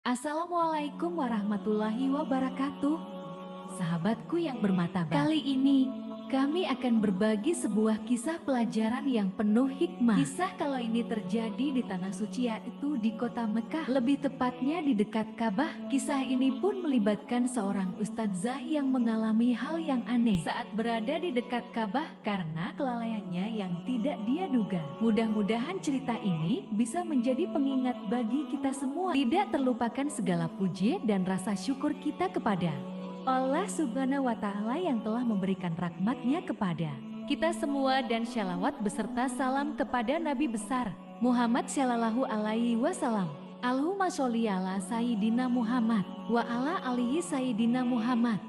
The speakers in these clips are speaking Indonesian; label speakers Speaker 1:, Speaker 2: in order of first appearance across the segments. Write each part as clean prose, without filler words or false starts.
Speaker 1: Assalamualaikum warahmatullahi wabarakatuh. Sahabatku yang bermartabat, kali ini kami akan berbagi sebuah kisah pelajaran yang penuh hikmah. Kisah kalau ini terjadi di tanah suci, yaitu di kota Mekah, lebih tepatnya di dekat Ka'bah. Kisah ini pun melibatkan seorang ustadzah yang mengalami hal yang aneh saat berada di dekat Ka'bah karena kelalaiannya yang tidak dia duga. Mudah-mudahan cerita ini bisa menjadi pengingat bagi kita semua. Tidak terlupakan segala puji dan rasa syukur kita kepada Allah Subhanahu wa Ta'ala yang telah memberikan rahmat-Nya kepada kita semua, dan shalawat beserta salam kepada Nabi besar Muhammad Shallallahu Alaihi Wasallam. Allahumma sholli ala Sayyidina Muhammad wa ala alihi Sayyidina Muhammad.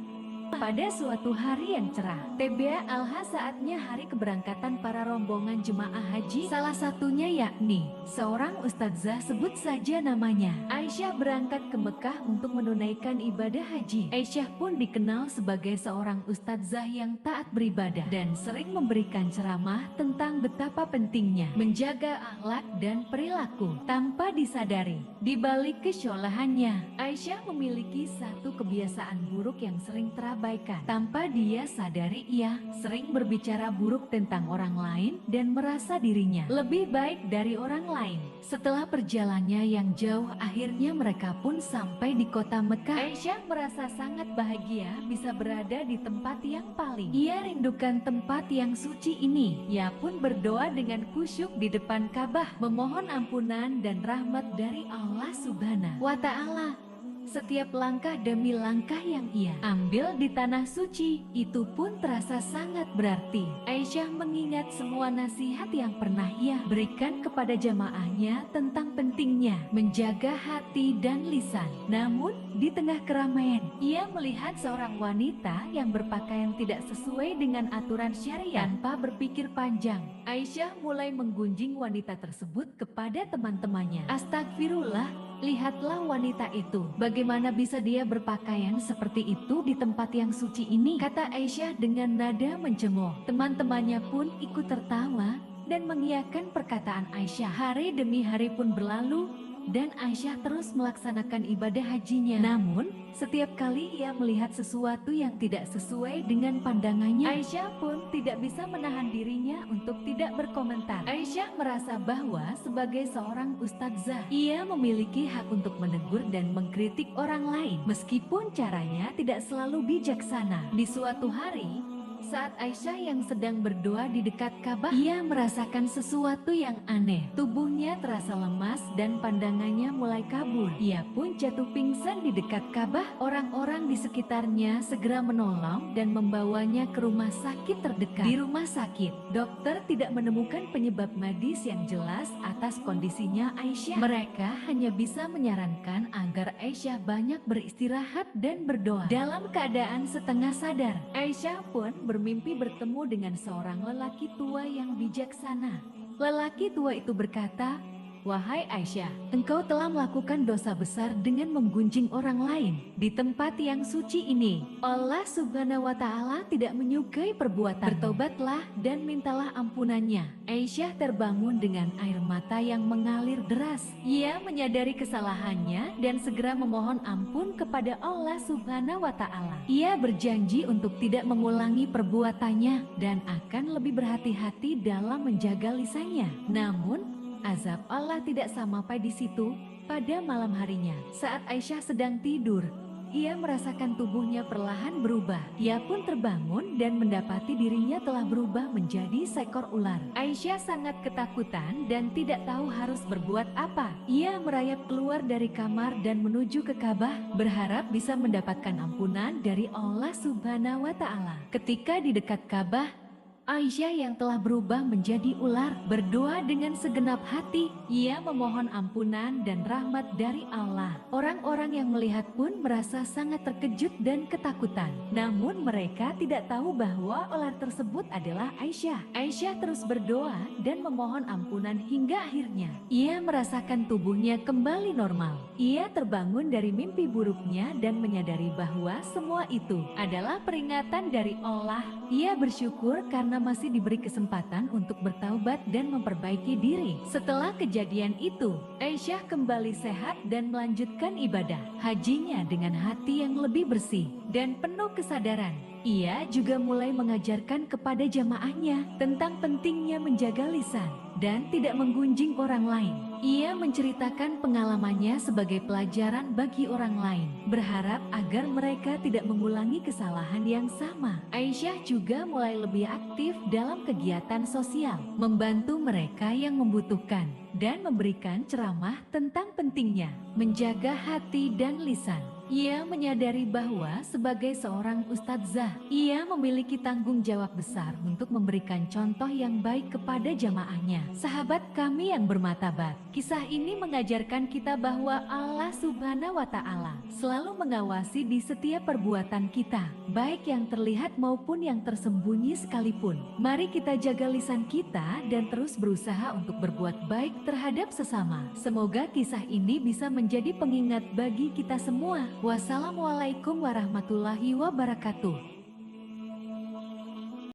Speaker 1: Pada suatu hari yang cerah, TBA Alha, saatnya hari keberangkatan para rombongan jemaah haji. Salah satunya yakni seorang ustadzah, sebut saja namanya Aisyah, berangkat ke Mekah untuk menunaikan ibadah haji. Aisyah pun dikenal sebagai seorang ustadzah yang taat beribadah dan sering memberikan ceramah tentang betapa pentingnya menjaga akhlak dan perilaku. Tanpa disadari, di balik kesyolahannya, Aisyah memiliki satu kebiasaan buruk yang sering terabaikan. Tanpa dia sadari, ia sering berbicara buruk tentang orang lain dan merasa dirinya lebih baik dari orang lain. Setelah perjalanannya yang jauh, akhirnya mereka pun sampai di kota Mekah. Aisyah merasa sangat bahagia bisa berada di tempat yang paling ia rindukan, tempat yang suci ini. Ia pun berdoa dengan khusyuk di depan Ka'bah, memohon ampunan dan rahmat dari Allah Subhanahu wa Ta'ala. Setiap langkah demi langkah yang ia ambil di tanah suci itu pun terasa sangat berarti. Aisyah mengingat semua nasihat yang pernah ia berikan kepada jamaahnya tentang pentingnya menjaga hati dan lisan. Namun di tengah keramaian, ia melihat seorang wanita yang berpakaian tidak sesuai dengan aturan syariat. Tanpa berpikir panjang, Aisyah mulai menggunjing wanita tersebut kepada teman-temannya. Astagfirullah, lihatlah wanita itu, bagaimana bisa dia berpakaian seperti itu di tempat yang suci ini, kata Aisyah dengan nada mencemooh. Teman-temannya pun ikut tertawa dan mengiyakan perkataan Aisyah. Hari demi hari pun berlalu dan Aisyah terus melaksanakan ibadah hajinya. Namun, setiap kali ia melihat sesuatu yang tidak sesuai dengan pandangannya, Aisyah pun tidak bisa menahan dirinya untuk tidak berkomentar. Aisyah merasa bahwa sebagai seorang ustadzah, ia memiliki hak untuk menegur dan mengkritik orang lain, meskipun caranya tidak selalu bijaksana. Di suatu hari, saat Aisyah yang sedang berdoa di dekat Ka'bah, ia merasakan sesuatu yang aneh. Tubuhnya terasa lemas dan pandangannya mulai kabur. Ia pun jatuh pingsan di dekat Ka'bah. Orang-orang di sekitarnya segera menolong dan membawanya ke rumah sakit terdekat. Di rumah sakit, dokter tidak menemukan penyebab medis yang jelas atas kondisinya Aisyah. Mereka hanya bisa menyarankan agar Aisyah banyak beristirahat dan berdoa. Dalam keadaan setengah sadar, Aisyah pun bermimpi bertemu dengan seorang lelaki tua yang bijaksana. Lelaki tua itu berkata, "Wahai Aisyah, engkau telah melakukan dosa besar dengan menggunjing orang lain di tempat yang suci ini. Allah Subhanahu wa Ta'ala tidak menyukai perbuatan. Bertobatlah dan mintalah ampunannya." Aisyah terbangun dengan air mata yang mengalir deras. Ia menyadari kesalahannya dan segera memohon ampun kepada Allah Subhanahu wa Ta'ala. Ia berjanji untuk tidak mengulangi perbuatannya dan akan lebih berhati-hati dalam menjaga lisannya. Namun, azab Allah tidak sampai di situ. Pada malam harinya, saat Aisyah sedang tidur, ia merasakan tubuhnya perlahan berubah. Ia pun terbangun dan mendapati dirinya telah berubah menjadi seekor ular. Aisyah sangat ketakutan dan tidak tahu harus berbuat apa. Ia merayap keluar dari kamar dan menuju ke Ka'bah, berharap bisa mendapatkan ampunan dari Allah Subhanahu wa Ta'ala. Ketika di dekat Ka'bah, Aisyah yang telah berubah menjadi ular berdoa dengan segenap hati. Ia memohon ampunan dan rahmat dari Allah. Orang-orang yang melihat pun merasa sangat terkejut dan ketakutan. Namun mereka tidak tahu bahwa ular tersebut adalah Aisyah. Aisyah terus berdoa dan memohon ampunan hingga akhirnya ia merasakan tubuhnya kembali normal. Ia terbangun dari mimpi buruknya dan menyadari bahwa semua itu adalah peringatan dari Allah. Ia bersyukur karena karena masih diberi kesempatan untuk bertaubat dan memperbaiki diri. Setelah kejadian itu, Aisyah kembali sehat dan melanjutkan ibadah hajinya dengan hati yang lebih bersih dan penuh kesadaran. Ia juga mulai mengajarkan kepada jamaahnya tentang pentingnya menjaga lisan dan tidak menggunjing orang lain. Ia menceritakan pengalamannya sebagai pelajaran bagi orang lain, berharap agar mereka tidak mengulangi kesalahan yang sama. Aisyah juga mulai lebih aktif dalam kegiatan sosial, membantu mereka yang membutuhkan, dan memberikan ceramah tentang pentingnya menjaga hati dan lisan. Ia menyadari bahwa sebagai seorang ustadzah, ia memiliki tanggung jawab besar untuk memberikan contoh yang baik kepada jamaahnya. Sahabat kami yang bermartabat, kisah ini mengajarkan kita bahwa Allah Subhanahu wa Ta'ala selalu mengawasi di setiap perbuatan kita, baik yang terlihat maupun yang tersembunyi sekalipun. Mari kita jaga lisan kita dan terus berusaha untuk berbuat baik terhadap sesama. Semoga kisah ini bisa menjadi pengingat bagi kita semua. Wassalamualaikum warahmatullahi wabarakatuh.